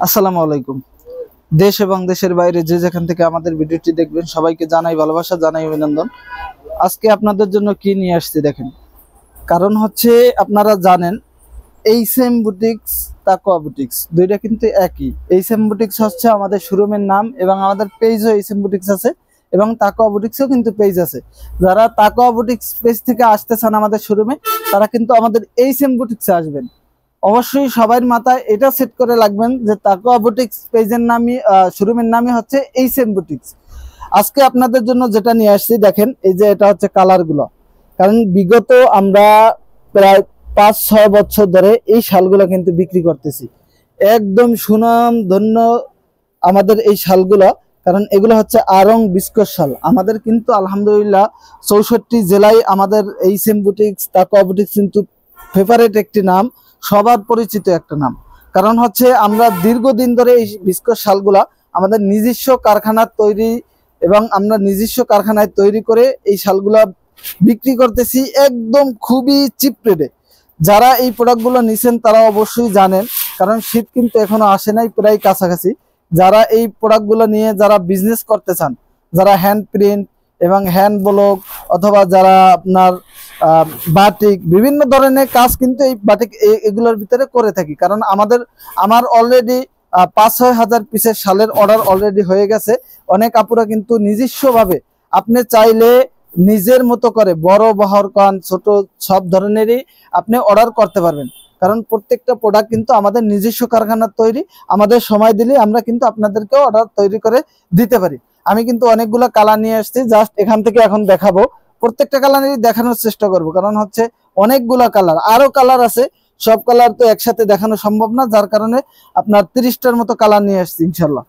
আসসালামু আলাইকুম। দেশ এবং দেশের বাইরে যে যেখান থেকে আমাদের ভিডিওটি দেখবেন সবাইকে জানাই ভালোবাসা, জানাই অভিনন্দন। আজকে আপনাদের জন্য কি নিয়ে আসছি দেখেন। কারণ হচ্ছে আপনারা জানেন এইচএম বুটিক্স, তাকওয়া বুটিক্স দুইটা কিন্তু একই। এইচএম বুটিক্স হচ্ছে আমাদের শোরুমের নাম এবং আমাদের পেজও এইচএম বুটিক্স আছে এবং তাকওয়া বুটিক্সও কিন্তু পেজ আছে। যারা তাকওয়া বুটিক্স পেজ থেকে আসতে চান আমাদের শোরুমে, তারা কিন্তু আমাদের এইচএম বুটিক্সে আসবেন। অবশ্যই সবার মাথায় এটা সেট করে রাখবেন যে তাকওয়া বুটিক্স পেজের নামই শোরুমের নামই হচ্ছে এইচএম বুটিক্স। আজকে আপনাদের জন্য যেটা নিয়ে আসছি দেখেন, এই যে এটা হচ্ছে কালারগুলো। কারণ বিগত আমরা প্রায় 5-6 বছর ধরে এই শালগুলো কিন্তু বিক্রি করতেছি, একদম সুনাম ধন্য আমাদের এই শালগুলো। কারণ এগুলো হচ্ছে আরং বিস্কস শাল। আমাদের কিন্তু আলহামদুলিল্লাহ 64 জেলায় আমাদের এইচএম বুটিক্স, তাকওয়া বুটিক্স কিন্তু ফেভারেট একটি নাম, সবার পরিচিত একটা নাম। কারণ হচ্ছে আমরা দীর্ঘদিন ধরে এই বিস্কস শালগুলা আমাদের নিজস্ব কারখানার তৈরি এবং আমরা নিজস্ব কারখানায় তৈরি করে এই শালগুলা বিক্রি করতেছি একদম খুবই চিপ রেটে। যারা এই প্রোডাক্টগুলো নিছেন তারা অবশ্যই জানেন, কারণ শীত কিন্তু এখনো আসে নাই, প্রায় কাছাকাছি। যারা এই প্রোডাক্টগুলো নিয়ে যারা বিজনেস করতে চান, যারা হ্যান্ড প্রিন্ট এবং হ্যান্ড ব্লক অথবা যারা আপনার বাটিক বিভিন্ন ধরনের কাজ কিন্তু এই বাটিক এগুলোর ভিতরে করে থাকি। কারণ আমার অলরেডি 5-6 হাজার পিসের শালের অর্ডার অলরেডি হয়ে গেছে। অনেক আপুরা কিন্তু নিজস্বভাবে, আপনি চাইলে নিজের মতো করে বড় বহর কান ছোট সব ধরনেরই আপনি অর্ডার করতে পারবেন। কারণ প্রত্যেকটা প্রোডাক্ট কিন্তু আমাদের নিজস্ব কারখানার তৈরি। আমাদের সময় দিলে আমরা কিন্তু আপনাদেরকে অর্ডার তৈরি করে দিতে পারি। আমি কিন্তু অনেকগুলো কালার নিয়ে আসছি, জাস্ট এখান থেকে এখন দেখাবো। প্রত্যেকটা কালারই দেখানোর চেষ্টা করব, কারণ হচ্ছে অনেকগুলা কালার, আরো কালার আছে। সব কালার তো একসাথে দেখানো সম্ভব না, যার কারণে আপনার 30টার মতো কালার নিয়ে আসছি ইনশাল্লাহ।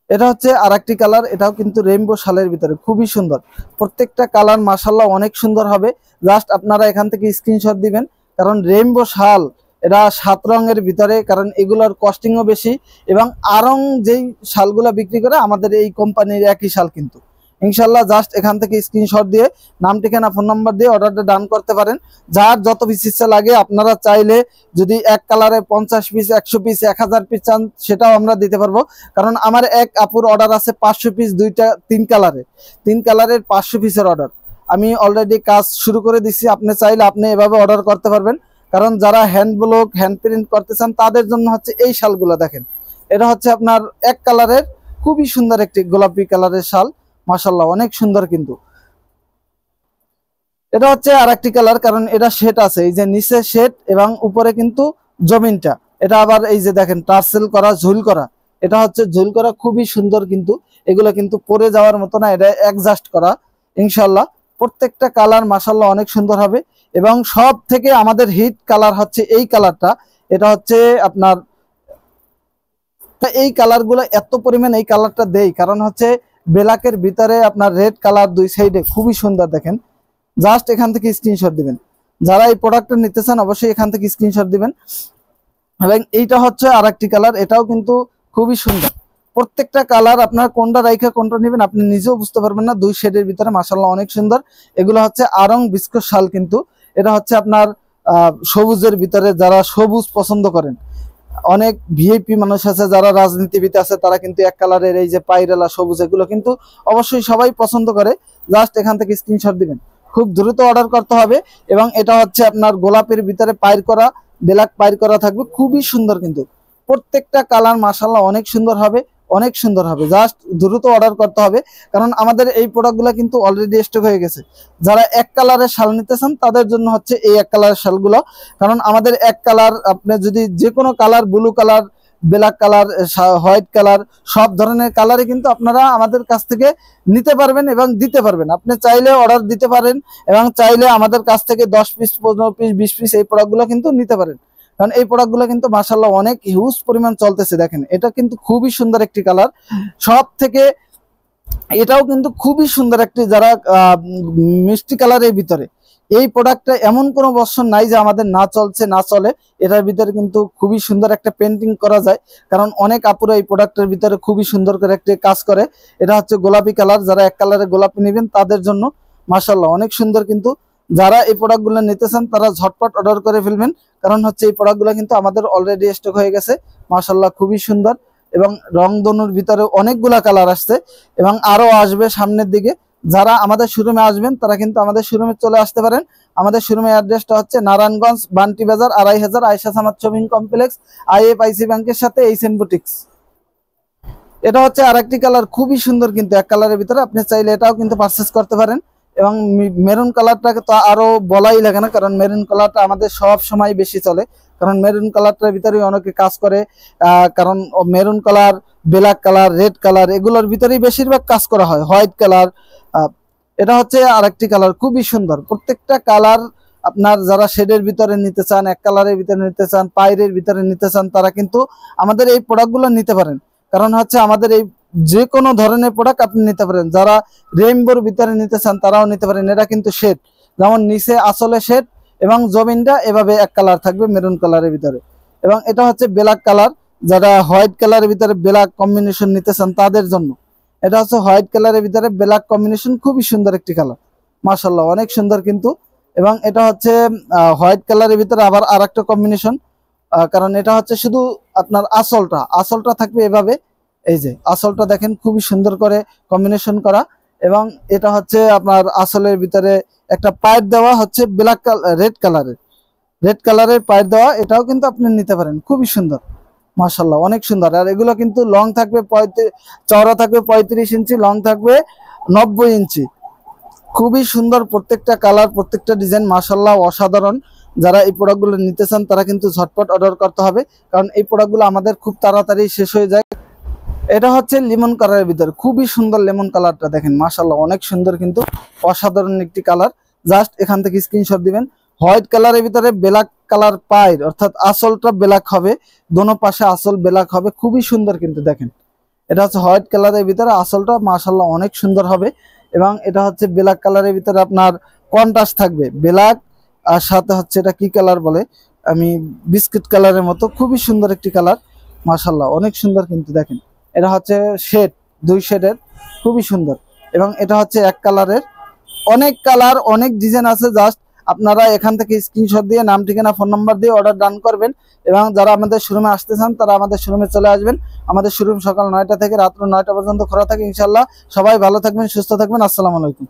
এটা হচ্ছে আরেকটি কালার, এটাও কিন্তু রেইনবো শালের ভিতরে খুবই সুন্দর। প্রত্যেকটা কালার মাশাআল্লাহ অনেক সুন্দর হবে। জাস্ট আপনারা এখান থেকে স্ক্রিনশট দিবেন। কারণ রেইনবো শাল এটা 7 রঙের ভিতরে, কারণ এগুলোর কস্টিংও বেশি এবং আরং যেই শালগুলা বিক্রি করে আমাদের এই কোম্পানির একই শাল কিন্তু ইনশাল্লাহ। জাস্ট এখান থেকে স্ক্রিনশট দিয়ে নাম, ঠিকানা, ফোন নাম্বার দিয়ে অর্ডারটা ডান করতে পারেন। যার যত পিস ইচ্ছা লাগে, আপনারা চাইলে যদি এক কালারে 50 পিস, 100 পিস, 1000 পিস চান সেটাও আমরা দিতে পারবো। কারণ আমার এক আপুর অর্ডার আছে 500 পিস, 3 কালারের 500 পিসের অর্ডার আমি অলরেডি কাজ শুরু করে দিচ্ছি। আপনি চাইলে আপনি এভাবে অর্ডার করতে পারবেন। কারণ যারা হ্যান্ড ব্লক, হ্যান্ড প্রিন্ট করতে চান তাদের জন্য হচ্ছে এই শালগুলো দেখেন। এটা হচ্ছে আপনার এক কালারের খুবই সুন্দর একটি গোলাপি কালারের শাল, মাশাআল্লাহ অনেক সুন্দর। কিন্তু এটা হচ্ছে আরেকটি কালার, কারণ এটা শেড আছে, এই যে নিচে শেড এবং উপরে কিন্তু জমিনটা। এটা আবার এই যে দেখেন টার্সেল করা, ঝুল করা। এটা হচ্ছে ঝুল করা, খুবই সুন্দর। কিন্তু এগুলো কিন্তু পরে যাওয়ার মতো না, এটা অ্যাডজাস্ট করা ইনশাল্লাহ। প্রত্যেকটা কালার মাশাআল্লাহ অনেক সুন্দর হবে। এবং সব থেকে আমাদের হিট কালার হচ্ছে এই কালারটা। এটা হচ্ছে আপনার এই কালারগুলো এত পরিমাণ এই কালারটা দেই, কারণ হচ্ছে ব্ল্যাকের ভিতরে আপনার রেড কালার দুই সাইডে খুবই সুন্দর দেখেন। জাস্ট এখান থেকে স্ক্রিনশট দিবেন। যারা এই প্রোডাক্টটা নিতে চান অবশ্যই এখান থেকে স্ক্রিনশট দিবেন। এবং এইটা হচ্ছে আরেকটি কালার, এটাও কিন্তু খুবই সুন্দর। প্রত্যেকটা কালার আপনার কোনটা রাইখা কোনটা নেবেন আপনি নিজেও বুঝতে পারবেন না। দুই শেডের ভিতরে মাশাআল্লাহ অনেক সুন্দর। এগুলো হচ্ছে আরং বিস্কো শাল। কিন্তু এটা হচ্ছে আপনার সবুজের ভিতরে, যারা সবুজ পছন্দ করেন, অনেক ভিআইপি মানুষ আছে যারা রাজনীতিবিদ আছে, তারা কিন্তু এক কালারের এই যে পাইরেলা সবুজ এগুলো কিন্তু অবশ্যই সবাই পছন্দ করে। জাস্ট এখান থেকে স্ক্রিনশট দিবেন, খুব দ্রুত অর্ডার করতে হবে। এবং এটা হচ্ছে আপনার গোলাপের ভিতরে পাইর করা, ব্ল্যাক পাইর করা থাকবে, খুবই সুন্দর। কিন্তু প্রত্যেকটা কালার মাশাআল্লাহ অনেক সুন্দর হবে, অনেক সুন্দর হবে। জাস্ট দ্রুত অর্ডার করতে হবে, কারণ আমাদের এই প্রোডাক্টগুলো কিন্তু অলরেডি স্টক হয়ে গেছে। যারা এক কালারের শাল নিতে চান তাদের জন্য হচ্ছে এই এক কালারের শালগুলো। কারণ আমাদের এক কালার, আপনি যদি যে কোনো colour, blue colour, black colour, white colour, সব ধরনের কালারে কিন্তু আপনারা আমাদের কাছ থেকে নিতে পারবেন এবং দিতে পারবেন। আপনি চাইলে অর্ডার দিতে পারেন এবং চাইলে আমাদের কাছ থেকে 10 পিস, 15 পিস, 20 পিস এই প্রোডাক্টগুলো কিন্তু নিতে পারেন। কারণ এই প্রোডাক্টগুলো কিন্তু মাশাআল্লাহ অনেক হিউজ পরিমাণ চলতেছে। দেখেন এটা কিন্তু খুবই সুন্দর একটি কালার। সব থেকে এটাও কিন্তু খুবই সুন্দর একটি, যারা মিষ্টি কালারের ভিতরে এই প্রোডাক্টটা এমন কোনো বছর নাই যে আমাদের না চলছে, না চলে। এটার ভিতরে কিন্তু খুবই সুন্দর একটা পেন্টিং করা যায়, কারণ অনেক আপুরা এই প্রোডাক্টের ভিতরে খুবই সুন্দর করে একটা কাজ করে। এটা হচ্ছে গোলাপি কালার, যারা এক কালারে গোলাপি নেবেন তাদের জন্য মাশাআল্লাহ অনেক সুন্দর। কিন্তু যারা এই প্রোডাক্টগুলো নিতে চান তারা ঝটপট অর্ডার করে ফেলবেন, কারণ হচ্ছে এই প্রোডাক্টগুলো কিন্তু আমাদের অলরেডি স্টক হয়ে গেছে। মাশাআল্লাহ খুবই সুন্দর, এবং রংধনুর ভিতরে অনেকগুলা কালার আসছে এবং আরো আসবে সামনের দিকে। যারা আমাদের শোরুমে আসবেন তারা কিন্তু আমাদের শোরুমে চলে আসতে পারেন। আমাদের শোরুমের অ্যাড্রেসটা হচ্ছে নারায়ণগঞ্জ বান্টি বাজার 2500 Ayesha Samad shopping complex, IFIC ব্যাংকের সাথে এইচএন বুটিক্স। এটা হচ্ছে আরেকটি কালার, খুবই সুন্দর কিন্তু এক কালারের ভিতরে, আপনি চাইলে এটাও কিন্তু পারচেস করতে পারেন। এবং মেরুন কালারটাকে তো আরো বলাই লাগে না, কারণ মেরুন কালারটা আমাদের সব সময় বেশি চলে, কারণ মেরুন কালারটার ভিতরে অনেকে কাজ করে। কারণ maroon colour, black colour, red colour এগুলোর ভিতরেই বেশিরভাগ কাজ করা হয়, হোয়াইট কালার। এটা হচ্ছে আরেকটি কালার, খুবই সুন্দর। প্রত্যেকটা কালার আপনার যারা শেডের ভিতরে নিতে চান, এক কালারের ভিতরে নিতে চান, পাইরের ভিতরে নিতে চান, তারা কিন্তু আমাদের এই প্রোডাক্টগুলো নিতে পারেন। কারণ হচ্ছে আমাদের এই যে কোনো ধরনের প্রোডাক্ট আপনি নিতে পারেন। যারা রেইনবোর ভিতরে নিতে চান তারাও নিতে পারেন। এটা কিন্তু শেড, যেমন নিচে আসলে শেড এবং জমিনটা এভাবে এক কালার থাকবে মেরুন কালারের ভিতরে। এবং এটা হচ্ছে ব্ল্যাক কালার, যারা হোয়াইট কালারের ভিতরে ব্ল্যাক কম্বিনেশন নিতে চান তাদের জন্য। এটা হচ্ছে হোয়াইট কালারের ভিতরে ব্ল্যাক কম্বিনেশন, খুবই সুন্দর একটি কালার, মাশাআল্লাহ অনেক সুন্দর কিন্তু। এবং এটা হচ্ছে হোয়াইট কালারের ভিতরে আবার আর একটা কম্বিনেশন, কারণ এটা হচ্ছে শুধু আপনার আসলটা থাকবে এভাবে। এই যে আসলটা দেখেন খুবই সুন্দর করে কম্বিনেশন করা। এবং এটা হচ্ছে আপনার আসলের ভিতরে একটা পাইপ দেওয়া হচ্ছে ব্ল্যাক রেড কালারের পাইপ দেওয়া, এটাও কিন্তু আপনি নিতে পারেন, খুবই সুন্দর মাশাআল্লাহ অনেক সুন্দর। আর এগুলো কিন্তু লং থাকবে চওড়া থাকবে 35 ইঞ্চি, লং থাকবে 90 ইঞ্চি, খুবই সুন্দর প্রত্যেকটা কালার, প্রত্যেকটা ডিজাইন মাশাআল্লাহ অসাধারণ। যারা এই প্রোডাক্টগুলো নিতে চান তারা কিন্তু ঝটপট অর্ডার করতে হবে, কারণ এই প্রোডাক্টগুলো আমাদের খুব তাড়াতাড়ি শেষ হয়ে যায়। এটা হচ্ছে লেমন কালারের ভিতরে, খুবই সুন্দর লেমন কালারটা দেখেন মাশাআল্লাহ অনেক সুন্দর কিন্তু, অসাধারণ একটি কালার। জাস্ট এখান থেকে স্ক্রিনশট দিবেন। হোয়াইট কালারের ভিতরে ব্ল্যাক কালার পাইর, অর্থাৎ আসলটা ব্ল্যাক হবে, দোনো পাশে আসল ব্ল্যাক হবে, খুবই সুন্দর কিন্তু দেখেন। এটা হচ্ছে হোয়াইট কালারের ভিতরে, আসলটা মাশাআল্লাহ অনেক সুন্দর হবে। এবং এটা হচ্ছে ব্ল্যাক কালারের ভিতরে আপনার কন্ট্রাস্ট থাকবে ব্ল্যাক, আর সাথে হচ্ছে এটা কি কালার বলে, আমি বিস্কিট কালারের মতো, খুবই সুন্দর একটি কালার মাশাআল্লাহ অনেক সুন্দর কিন্তু দেখেন। এটা হচ্ছে শেড, 2 শেডের, খুবই সুন্দর। এবং এটা হচ্ছে এক কালারের, অনেক কালার অনেক ডিজাইন আছে। জাস্ট আপনারা এখান থেকে স্ক্রিনশট দিয়ে নাম ঠিকানা ফোন নাম্বার দিয়ে অর্ডার ডান করবেন। এবং যারা আমাদের শোরুমে আসতে চান তারা আমাদের শোরুমে চলে আসবেন। আমাদের শোরুম সকাল 9টা থেকে রাত্র 9টা পর্যন্ত খোলা থাকে ইনশাআল্লাহ। সবাই ভালো থাকবেন, সুস্থ থাকবেন, আসসালামু আলাইকুম।